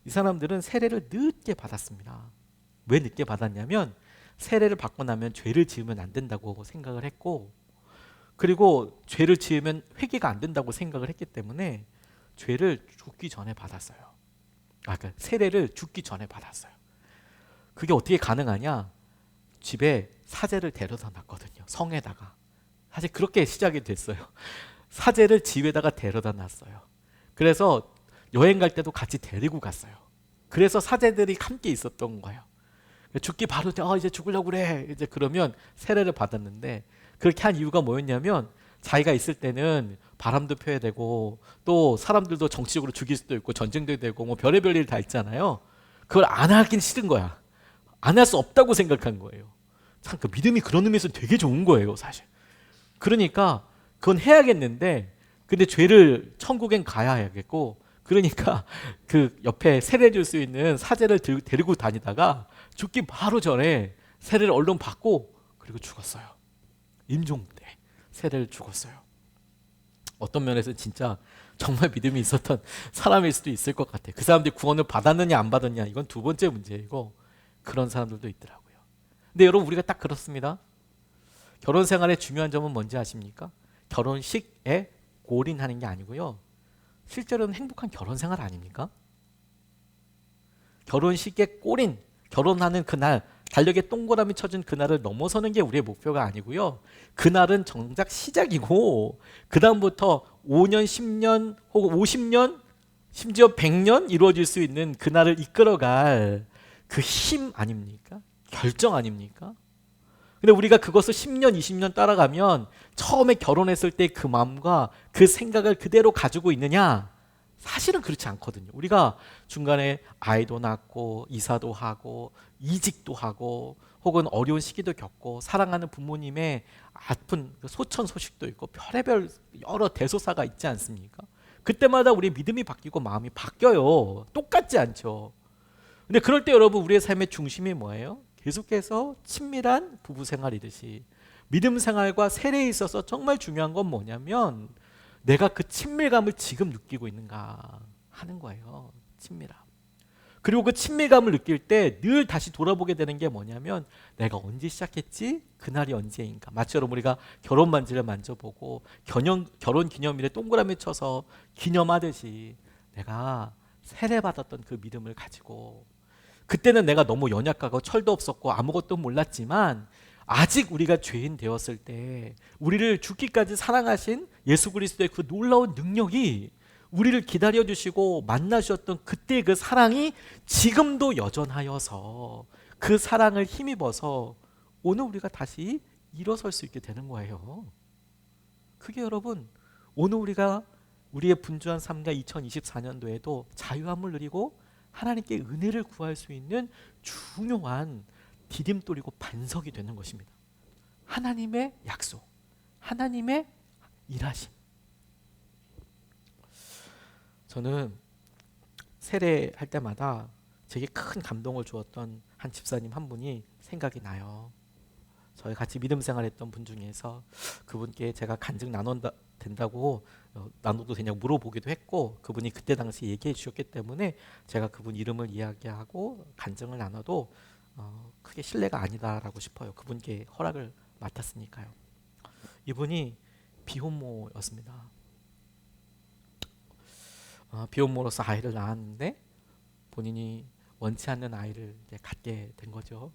이 사람들은 세례를 늦게 받았습니다. 왜 늦게 받았냐면 세례를 받고 나면 죄를 지으면 안 된다고 생각을 했고, 그리고 죄를 지으면 회개가 안 된다고 생각을 했기 때문에 죄를 죽기 전에 받았어요. 그러니까 세례를 죽기 전에 받았어요. 그게 어떻게 가능하냐? 집에 사제를 데려다 놨거든요. 성에다가. 사실 그렇게 시작이 됐어요. 사제를 집에다가 데려다 놨어요. 그래서 여행 갈 때도 같이 데리고 갔어요. 그래서 사제들이 함께 있었던 거예요. 죽기 바로 이제 죽으려고 그래. 이제 그러면 세례를 받았는데, 그렇게 한 이유가 뭐였냐면 자기가 있을 때는 바람도 펴야 되고 또 사람들도 정치적으로 죽일 수도 있고 전쟁도 되고 뭐 별의별 일 다 있잖아요. 그걸 안 하긴 싫은 거야. 안 할 수 없다고 생각한 거예요. 참 그 믿음이 그런 의미에서 되게 좋은 거예요, 사실. 그러니까 그건 해야겠는데, 근데 죄를 천국엔 가야겠고, 그러니까 그 옆에 세례 줄 수 있는 사제를 데리고 다니다가 죽기 바로 전에 세례를 얼른 받고 그리고 죽었어요. 임종 때 세례를 죽었어요. 어떤 면에서 진짜 정말 믿음이 있었던 사람일 수도 있을 것 같아요. 그 사람들이 구원을 받았느냐 안 받았냐, 이건 두 번째 문제이고, 그런 사람들도 있더라고요. 근데 여러분, 우리가 딱 그렇습니다. 결혼 생활의 중요한 점은 뭔지 아십니까? 결혼식에 골인하는 게 아니고요, 실제로는 행복한 결혼 생활 아닙니까? 결혼식에 골인, 결혼하는 그날, 달력에 동그라미 쳐준 그날을 넘어서는 게 우리의 목표가 아니고요, 그날은 정작 시작이고 그 다음부터 5년, 10년 혹은 50년, 심지어 100년 이루어질 수 있는 그날을 이끌어갈 그 힘 아닙니까? 결정 아닙니까? 근데 우리가 그것을 10년, 20년 따라가면 처음에 결혼했을 때 그 마음과 그 생각을 그대로 가지고 있느냐? 사실은 그렇지 않거든요. 우리가 중간에 아이도 낳고 이사도 하고 이직도 하고 혹은 어려운 시기도 겪고 사랑하는 부모님의 아픈 소천 소식도 있고 별의별 여러 대소사가 있지 않습니까? 그때마다 우리의 믿음이 바뀌고 마음이 바뀌어요. 똑같지 않죠. 근데 그럴 때 여러분, 우리의 삶의 중심이 뭐예요? 계속해서 친밀한 부부 생활이듯이 믿음 생활과 세례에 있어서 정말 중요한 건 뭐냐면 내가 그 친밀감을 지금 느끼고 있는가 하는 거예요. 친밀함. 그리고 그 친밀감을 느낄 때 늘 다시 돌아보게 되는 게 뭐냐면 내가 언제 시작했지? 그날이 언제인가? 마치 여러분, 우리가 결혼 반지를 만져보고 결혼 기념일에 동그라미 쳐서 기념하듯이 내가 세례받았던 그 믿음을 가지고, 그때는 내가 너무 연약하고 철도 없었고 아무것도 몰랐지만 아직 우리가 죄인 되었을 때 우리를 죽기까지 사랑하신 예수 그리스도의 그 놀라운 능력이 우리를 기다려주시고 만나주셨던 그때의 그 사랑이 지금도 여전하여서 그 사랑을 힘입어서 오늘 우리가 다시 일어설 수 있게 되는 거예요. 그게 여러분, 오늘 우리가 우리의 분주한 삶과 2024년도에도 자유함을 누리고 하나님께 은혜를 구할 수 있는 중요한 디딤돌이고 반석이 되는 것입니다. 하나님의 약속, 하나님의 일하심. 저는 세례할 때마다 제게 큰 감동을 주었던 한 집사님 한 분이 생각이 나요. 저희 같이 믿음 생활했던 분 중에서 그분께 제가 간증 나눠도 되냐고 물어보기도 했고, 그분이 그때 당시 얘기해 주셨기 때문에 제가 그분 이름을 이야기하고 간증을 나눠도 크게 신뢰가 아니다라고 싶어요. 그분께 허락을 맡았으니까요. 이분이 비혼모였습니다. 비혼모로서 아이를 낳았는데 본인이 원치 않는 아이를 이제 갖게 된 거죠.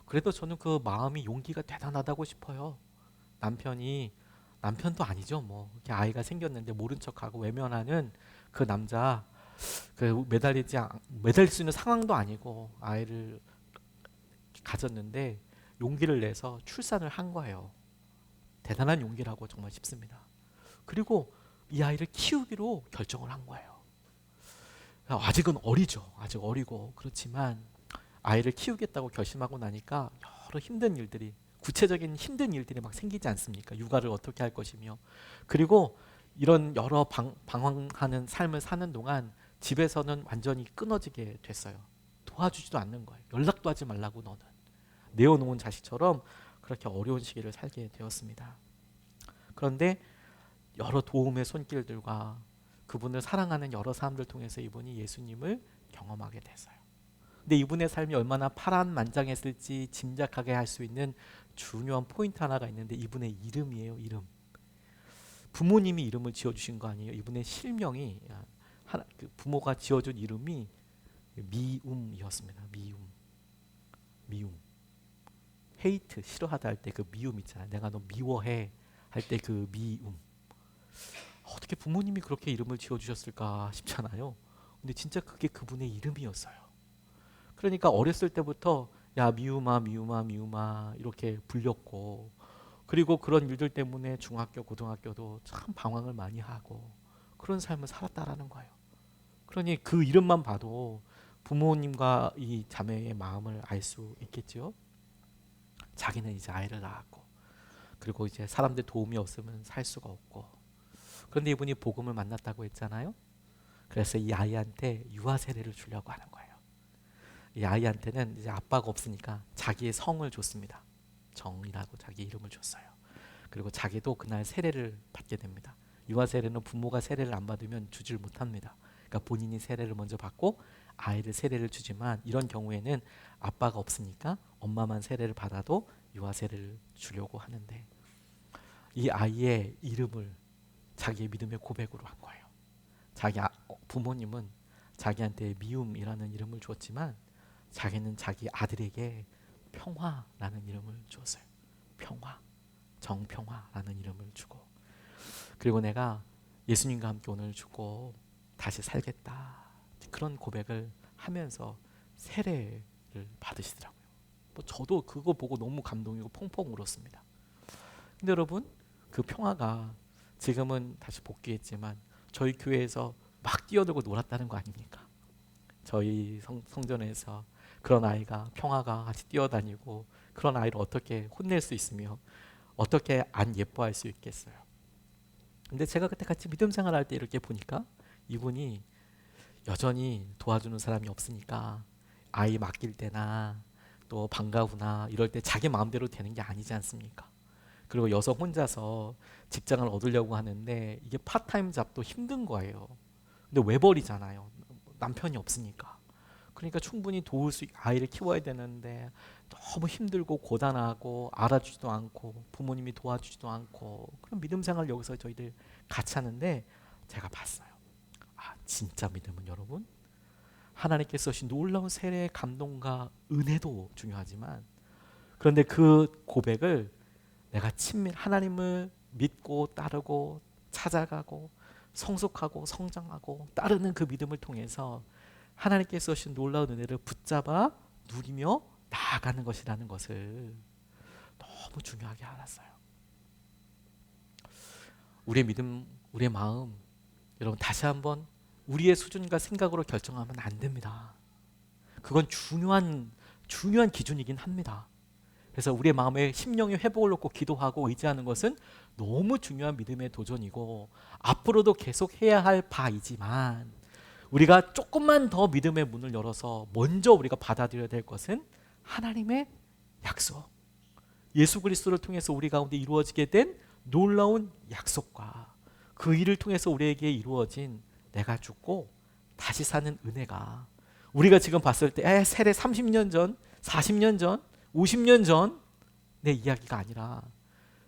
그래도 저는 그 마음이 용기가 대단하다고 싶어요. 남편도 아니죠. 뭐 이렇게 아이가 생겼는데 모른 척하고 외면하는 그 남자, 그 매달릴 수 있는 상황도 아니고 아이를 가졌는데 용기를 내서 출산을 한 거예요. 대단한 용기라고 정말 싶습니다. 그리고 이 아이를 키우기로 결정을 한 거예요. 아직은 어리죠. 아직 어리고 그렇지만 아이를 키우겠다고 결심하고 나니까 여러 구체적인 힘든 일들이 막 생기지 않습니까? 육아를 어떻게 할 것이며, 그리고 이런 여러 방황하는 삶을 사는 동안 집에서는 완전히 끊어지게 됐어요. 도와주지도 않는 거예요. 연락도 하지 말라고 너는. 내어놓은 자식처럼 그렇게 어려운 시기를 살게 되었습니다. 그런데 여러 도움의 손길들과 그분을 사랑하는 여러 사람들 통해서 이분이 예수님을 경험하게 됐어요. 근데 이분의 삶이 얼마나 파란만장했을지 짐작하게 할 수 있는 중요한 포인트 하나가 있는데 이분의 이름이에요. 이름. 부모님이 이름을 지어주신 거 아니에요. 이분의 실명이 부모가 지어준 이름이 미움이었습니다. 미움. 헤이트, 싫어하다 할 때 그 미움 있잖아요. 내가 너 미워해 할 때 그 미움. 어떻게 부모님이 그렇게 이름을 지어주셨을까 싶잖아요. 근데 진짜 그게 그분의 이름이었어요. 그러니까 어렸을 때부터 야 미움아 미움아 미움아 이렇게 불렸고, 그리고 그런 일들 때문에 중학교 고등학교도 참 방황을 많이 하고 그런 삶을 살았다라는 거예요. 그러니 그 이름만 봐도 부모님과 이 자매의 마음을 알 수 있겠죠. 자기는 이제 아이를 낳았고, 그리고 이제 사람들 도움이 없으면 살 수가 없고, 그런데 이분이 복음을 만났다고 했잖아요. 그래서 이 아이한테 유아 세례를 주려고 하는 거예요. 이 아이한테는 이제 아빠가 없으니까 자기의 성을 줬습니다. 정이라고 자기 이름을 줬어요. 그리고 자기도 그날 세례를 받게 됩니다. 유아 세례는 부모가 세례를 안 받으면 주질 못합니다. 그러니까 본인이 세례를 먼저 받고 아이를 세례를 주지만, 이런 경우에는 아빠가 없으니까 엄마만 세례를 받아도 유아 세례를 주려고 하는데, 이 아이의 이름을 자기의 믿음의 고백으로 한 거예요. 부모님은 자기한테 미움이라는 이름을 줬지만 자기는 자기 아들에게 평화라는 이름을 줬어요. 평화, 정평화라는 이름을 주고, 그리고 내가 예수님과 함께 오늘 죽고 다시 살겠다, 그런 고백을 하면서 세례를 받으시더라고요. 저도 그거 보고 너무 감동이고 펑펑 울었습니다. 근데 여러분, 그 평화가 지금은 다시 복귀했지만 저희 교회에서 막 뛰어들고 놀았다는 거 아닙니까? 저희 성전에서 그런 아이가, 평화가 같이 뛰어다니고, 그런 아이를 어떻게 혼낼 수 있으며 어떻게 안 예뻐할 수 있겠어요. 근데 제가 그때 같이 믿음 생활할 때 이렇게 보니까 이분이 여전히 도와주는 사람이 없으니까 아이 맡길 때나 또 방과후나 이럴 때 자기 마음대로 되는 게 아니지 않습니까? 그리고 여성 혼자서 직장을 얻으려고 하는데 이게 파트타임 잡도 힘든 거예요. 근데 외벌이잖아요. 남편이 없으니까. 그러니까 충분히 도울 수, 아이를 키워야 되는데 너무 힘들고 고단하고 알아주지도 않고 부모님이 도와주지도 않고, 그런 믿음 생활 여기서 저희들 같이 하는데 제가 봤어요. 아, 진짜 믿음은 여러분, 하나님께서 주신 놀라운 세례의 감동과 은혜도 중요하지만, 그런데 그 고백을 내가 하나님을 믿고 따르고 찾아가고 성숙하고 성장하고 따르는 그 믿음을 통해서 하나님께서 주신 놀라운 은혜를 붙잡아 누리며 나아가는 것이라는 것을 너무 중요하게 알았어요. 우리의 믿음, 우리의 마음, 여러분 다시 한번 우리의 수준과 생각으로 결정하면 안 됩니다. 그건 중요한 기준이긴 합니다. 그래서 우리의 마음의 심령의 회복을 놓고 기도하고 의지하는 것은 너무 중요한 믿음의 도전이고 앞으로도 계속 해야 할 바이지만, 우리가 조금만 더 믿음의 문을 열어서 먼저 우리가 받아들여야 될 것은 하나님의 약속, 예수 그리스도를 통해서 우리 가운데 이루어지게 된 놀라운 약속과 그 일을 통해서 우리에게 이루어진 내가 죽고 다시 사는 은혜가, 우리가 지금 봤을 때 세례 30년 전, 40년 전, 50년 전 내 이야기가 아니라,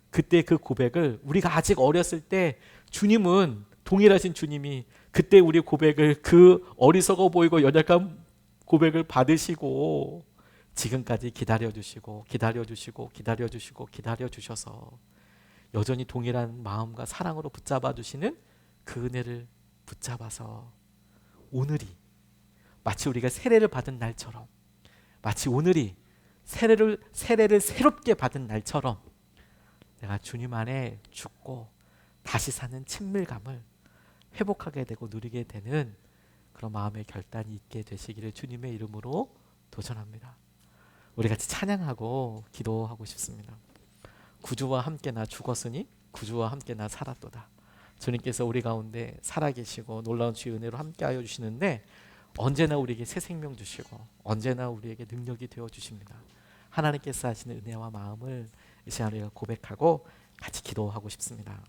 그때 그 고백을 우리가 아직 어렸을 때 주님은, 동일하신 주님이 그때 우리 고백을, 그 어리석어 보이고 연약한 고백을 받으시고 지금까지 기다려주시고 기다려주시고 기다려주시고 기다려주셔서 여전히 동일한 마음과 사랑으로 붙잡아 주시는 그 은혜를 붙잡아서 오늘이 마치 우리가 세례를 받은 날처럼, 마치 오늘이 세례를 새롭게 받은 날처럼 내가 주님 안에 죽고 다시 사는 친밀감을 회복하게 되고 누리게 되는 그런 마음의 결단이 있게 되시기를 주님의 이름으로 도전합니다. 우리 같이 찬양하고 기도하고 싶습니다. 구주와 함께 나 죽었으니 구주와 함께 나 살았도다. 주님께서 우리 가운데 살아계시고 놀라운 주의 은혜로 함께하여 주시는데, 언제나 우리에게 새 생명 주시고 언제나 우리에게 능력이 되어 주십니다. 하나님께서 하시는 은혜와 마음을 이 시간에 고백하고 같이 기도하고 싶습니다.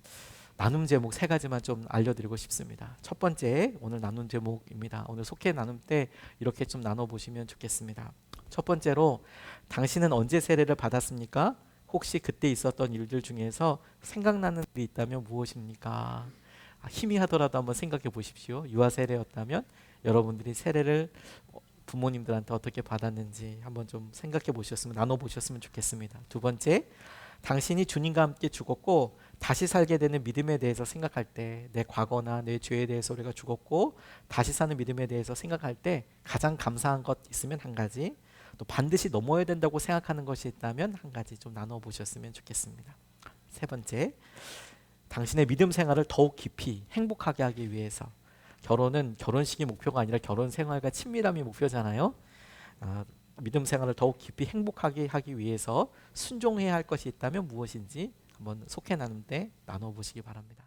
나눔 제목 세 가지만 좀 알려드리고 싶습니다. 첫 번째 오늘 나눔 제목입니다. 오늘 속회 나눔 때 이렇게 좀 나눠보시면 좋겠습니다. 첫 번째로 당신은 언제 세례를 받았습니까? 혹시 그때 있었던 일들 중에서 생각나는 일이 있다면 무엇입니까? 희미하더라도 한번 생각해 보십시오. 유아 세례였다면 여러분들이 세례를 부모님들한테 어떻게 받았는지 한번 좀 생각해 보셨으면 나눠 보셨으면 좋겠습니다. 두 번째, 당신이 주님과 함께 죽었고 다시 살게 되는 믿음에 대해서 생각할 때, 내 과거나 내 죄에 대해서 우리가 죽었고 다시 사는 믿음에 대해서 생각할 때 가장 감사한 것 있으면 한 가지, 또 반드시 넘어야 된다고 생각하는 것이 있다면 한 가지 좀 나눠 보셨으면 좋겠습니다. 세 번째, 당신의 믿음 생활을 더욱 깊이 행복하게 하기 위해서, 결혼은 결혼식이 목표가 아니라 결혼 생활과 친밀함이 목표잖아요. 믿음 생활을 더욱 깊이 행복하게 하기 위해서 순종해야 할 것이 있다면 무엇인지 한번 속해 나눌 때 나눠보시기 바랍니다.